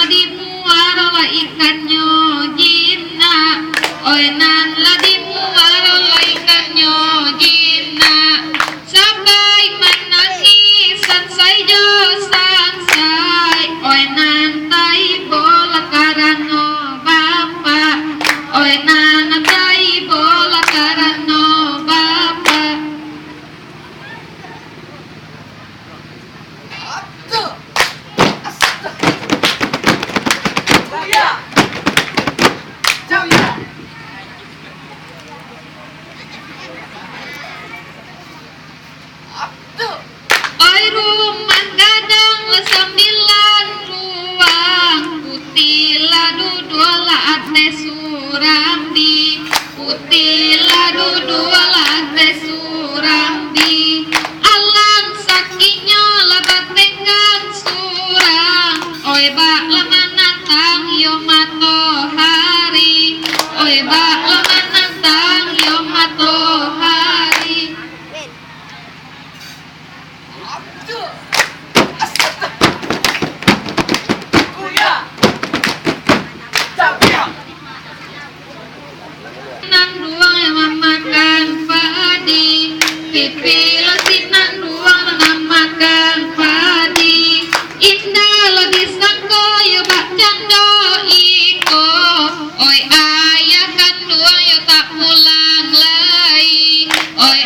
di muar la ikannya jina, oi nan la di muar la ikannya jina, sampai menangisan saja sangsai, oi nan tai bola karano bapa, oi nan tai bola karano bapa. Oi rumah gadang la 9 ruang, putih la dudua la ate surambi, putih la dudua la ate surambi, alang sakinya la batengan surang, oi bak la manatang yo matohari, oi bak la manatang yo matohari. Nang duang yang memakan padi, pipilah sinan duang dengan makan padi, indah lo disangko yo bak cando iko, oi ayah kan duang yo tak pulang lagi, oi